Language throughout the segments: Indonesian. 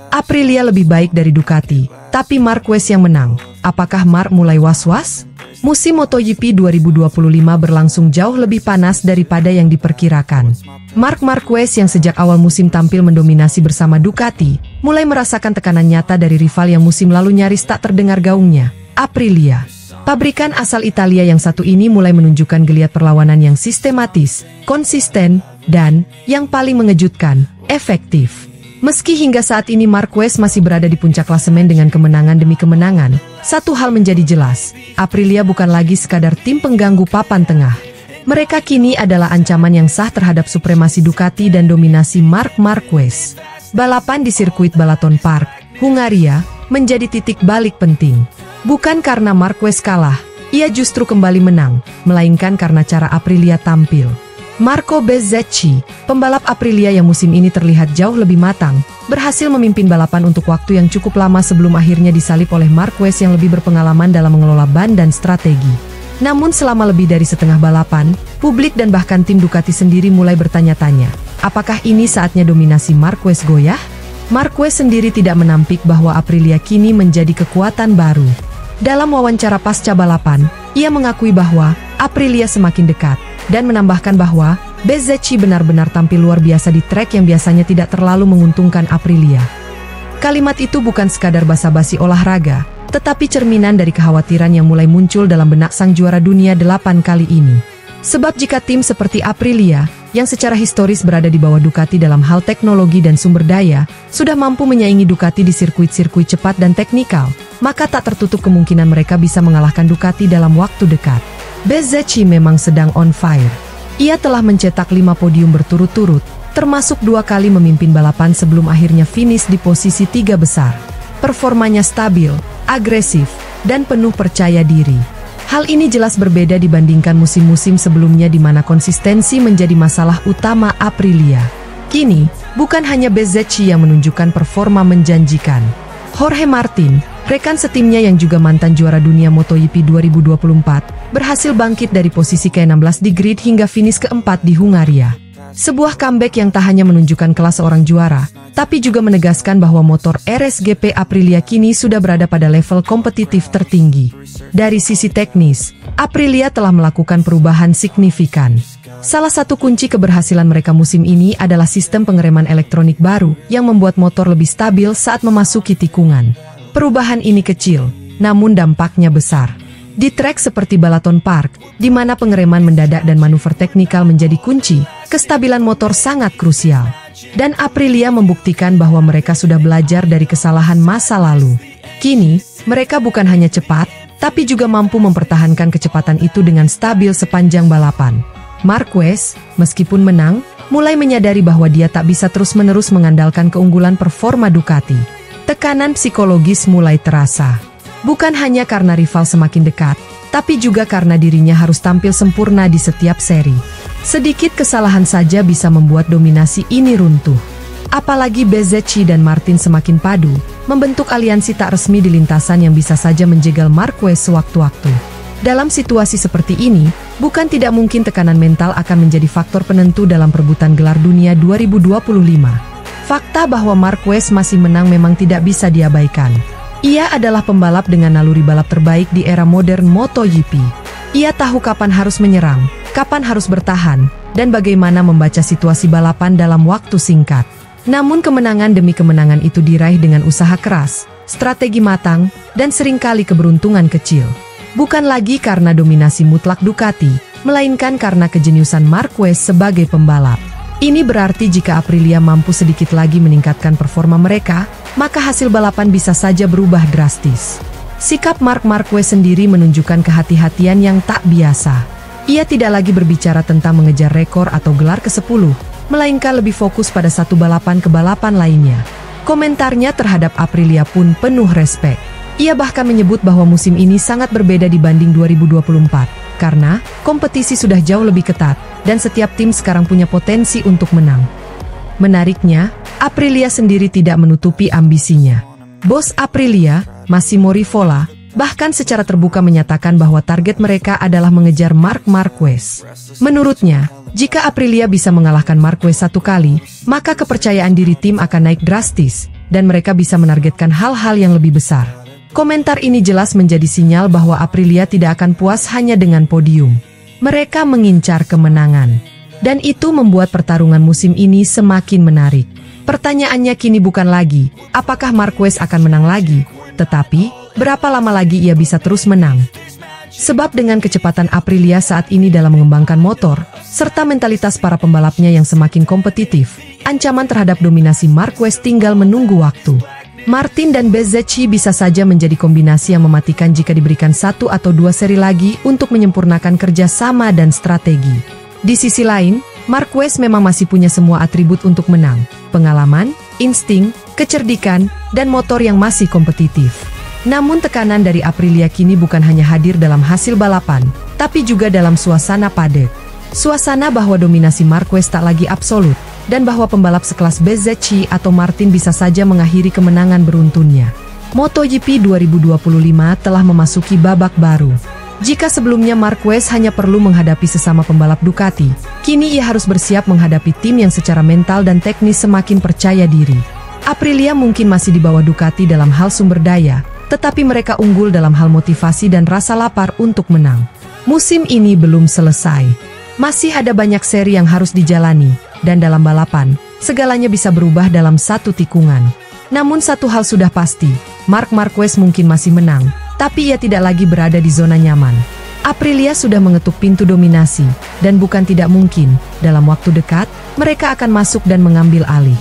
Aprilia lebih baik dari Ducati, tapi Marquez yang menang. Apakah Mark mulai was-was? Musim MotoGP 2025 berlangsung jauh lebih panas daripada yang diperkirakan. Marc Marquez yang sejak awal musim tampil mendominasi bersama Ducati, mulai merasakan tekanan nyata dari rival yang musim lalu nyaris tak terdengar gaungnya, Aprilia. Pabrikan asal Italia yang satu ini mulai menunjukkan geliat perlawanan yang sistematis, konsisten, dan, yang paling mengejutkan, efektif. Meski hingga saat ini Marquez masih berada di puncak klasemen dengan kemenangan demi kemenangan, satu hal menjadi jelas, Aprilia bukan lagi sekadar tim pengganggu papan tengah. Mereka kini adalah ancaman yang sah terhadap supremasi Ducati dan dominasi Marc Marquez. Balapan di sirkuit Balaton Park, Hungaria, menjadi titik balik penting. Bukan karena Marquez kalah, ia justru kembali menang, melainkan karena cara Aprilia tampil. Marco Bezzecchi, pembalap Aprilia yang musim ini terlihat jauh lebih matang, berhasil memimpin balapan untuk waktu yang cukup lama sebelum akhirnya disalip oleh Marquez yang lebih berpengalaman dalam mengelola ban dan strategi. Namun selama lebih dari setengah balapan, publik dan bahkan tim Ducati sendiri mulai bertanya-tanya, apakah ini saatnya dominasi Marquez goyah? Marquez sendiri tidak menampik bahwa Aprilia kini menjadi kekuatan baru. Dalam wawancara pasca balapan, ia mengakui bahwa Aprilia semakin dekat, dan menambahkan bahwa Bezzecchi benar-benar tampil luar biasa di trek yang biasanya tidak terlalu menguntungkan Aprilia. Kalimat itu bukan sekadar basa-basi olahraga, tetapi cerminan dari kekhawatiran yang mulai muncul dalam benak sang juara dunia 8 kali ini. Sebab jika tim seperti Aprilia, yang secara historis berada di bawah Ducati dalam hal teknologi dan sumber daya, sudah mampu menyaingi Ducati di sirkuit-sirkuit cepat dan teknikal, maka tak tertutup kemungkinan mereka bisa mengalahkan Ducati dalam waktu dekat. Bezzecchi memang sedang on fire. Ia telah mencetak 5 podium berturut-turut, termasuk 2 kali memimpin balapan sebelum akhirnya finish di posisi 3 besar. Performanya stabil, agresif, dan penuh percaya diri. Hal ini jelas berbeda dibandingkan musim-musim sebelumnya di mana konsistensi menjadi masalah utama Aprilia. Kini, bukan hanya Bezzecchi yang menunjukkan performa menjanjikan. Jorge Martin, rekan setimnya yang juga mantan juara dunia MotoGP 2024, berhasil bangkit dari posisi ke-16 di grid hingga finish ke-4 di Hungaria. Sebuah comeback yang tak hanya menunjukkan kelas seorang juara, tapi juga menegaskan bahwa motor RSGP Aprilia kini sudah berada pada level kompetitif tertinggi. Dari sisi teknis, Aprilia telah melakukan perubahan signifikan. Salah satu kunci keberhasilan mereka musim ini adalah sistem pengereman elektronik baru yang membuat motor lebih stabil saat memasuki tikungan. Perubahan ini kecil, namun dampaknya besar. Di trek seperti Balaton Park, di mana pengereman mendadak dan manuver teknikal menjadi kunci, kestabilan motor sangat krusial. Dan Aprilia membuktikan bahwa mereka sudah belajar dari kesalahan masa lalu. Kini, mereka bukan hanya cepat, tapi juga mampu mempertahankan kecepatan itu dengan stabil sepanjang balapan. Marquez, meskipun menang, mulai menyadari bahwa dia tak bisa terus-menerus mengandalkan keunggulan performa Ducati. Tekanan psikologis mulai terasa. Bukan hanya karena rival semakin dekat, tapi juga karena dirinya harus tampil sempurna di setiap seri. Sedikit kesalahan saja bisa membuat dominasi ini runtuh. Apalagi Bezzecchi dan Martin semakin padu, membentuk aliansi tak resmi di lintasan yang bisa saja menjegal Marquez sewaktu-waktu. Dalam situasi seperti ini, bukan tidak mungkin tekanan mental akan menjadi faktor penentu dalam perebutan gelar dunia 2025. Fakta bahwa Marquez masih menang memang tidak bisa diabaikan. Ia adalah pembalap dengan naluri balap terbaik di era modern MotoGP. Ia tahu kapan harus menyerang, kapan harus bertahan, dan bagaimana membaca situasi balapan dalam waktu singkat. Namun kemenangan demi kemenangan itu diraih dengan usaha keras, strategi matang, dan seringkali keberuntungan kecil. Bukan lagi karena dominasi mutlak Ducati, melainkan karena kejeniusan Marquez sebagai pembalap. Ini berarti jika Aprilia mampu sedikit lagi meningkatkan performa mereka, maka hasil balapan bisa saja berubah drastis. Sikap Marc Marquez sendiri menunjukkan kehati-hatian yang tak biasa. Ia tidak lagi berbicara tentang mengejar rekor atau gelar ke-10, melainkan lebih fokus pada satu balapan ke balapan lainnya. Komentarnya terhadap Aprilia pun penuh respek. Ia bahkan menyebut bahwa musim ini sangat berbeda dibanding 2024, karena kompetisi sudah jauh lebih ketat, dan setiap tim sekarang punya potensi untuk menang. Menariknya, Aprilia sendiri tidak menutupi ambisinya. Bos Aprilia, Massimo Rivola, bahkan secara terbuka menyatakan bahwa target mereka adalah mengejar Marc Marquez. Menurutnya, jika Aprilia bisa mengalahkan Marquez 1 kali, maka kepercayaan diri tim akan naik drastis, dan mereka bisa menargetkan hal-hal yang lebih besar. Komentar ini jelas menjadi sinyal bahwa Aprilia tidak akan puas hanya dengan podium. Mereka mengincar kemenangan. Dan itu membuat pertarungan musim ini semakin menarik. Pertanyaannya kini bukan lagi, apakah Marquez akan menang lagi, tetapi, berapa lama lagi ia bisa terus menang? Sebab dengan kecepatan Aprilia saat ini dalam mengembangkan motor, serta mentalitas para pembalapnya yang semakin kompetitif, ancaman terhadap dominasi Marquez tinggal menunggu waktu. Martin dan Bezzecchi bisa saja menjadi kombinasi yang mematikan jika diberikan 1 atau 2 seri lagi untuk menyempurnakan kerjasama dan strategi. Di sisi lain, Marquez memang masih punya semua atribut untuk menang, pengalaman, insting, kecerdikan, dan motor yang masih kompetitif. Namun tekanan dari Aprilia kini bukan hanya hadir dalam hasil balapan, tapi juga dalam suasana padat. Suasana bahwa dominasi Marquez tak lagi absolut, dan bahwa pembalap sekelas Bezzecchi atau Martin bisa saja mengakhiri kemenangan beruntunnya. MotoGP 2025 telah memasuki babak baru. Jika sebelumnya Marquez hanya perlu menghadapi sesama pembalap Ducati, kini ia harus bersiap menghadapi tim yang secara mental dan teknis semakin percaya diri. Aprilia mungkin masih di bawah Ducati dalam hal sumber daya, tetapi mereka unggul dalam hal motivasi dan rasa lapar untuk menang. Musim ini belum selesai. Masih ada banyak seri yang harus dijalani, dan dalam balapan, segalanya bisa berubah dalam satu tikungan. Namun satu hal sudah pasti, Marc Marquez mungkin masih menang, tapi ia tidak lagi berada di zona nyaman. Aprilia sudah mengetuk pintu dominasi, dan bukan tidak mungkin, dalam waktu dekat, mereka akan masuk dan mengambil alih.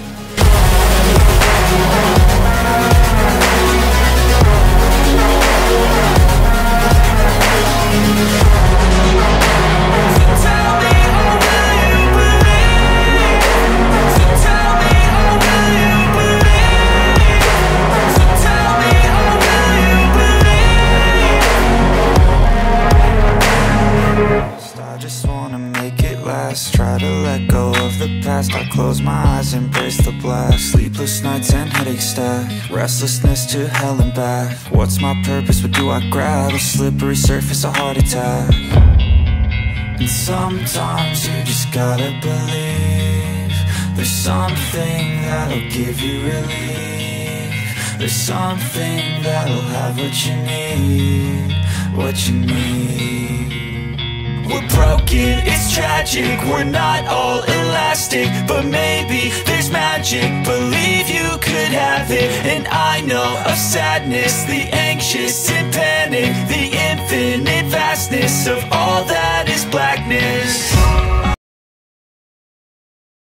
Try to let go of the past. I close my eyes, embrace the blast. Sleepless nights and headaches stack. Restlessness to hell and back. What's my purpose? What do I grab? A slippery surface, a heart attack. And sometimes you just gotta believe there's something that'll give you relief. There's something that'll have what you need. What you need. We're broken, it's tragic, we're not all elastic, but maybe there's magic, believe you could have it. And I know of sadness, the anxious and panic, the infinite vastness of all that is blackness.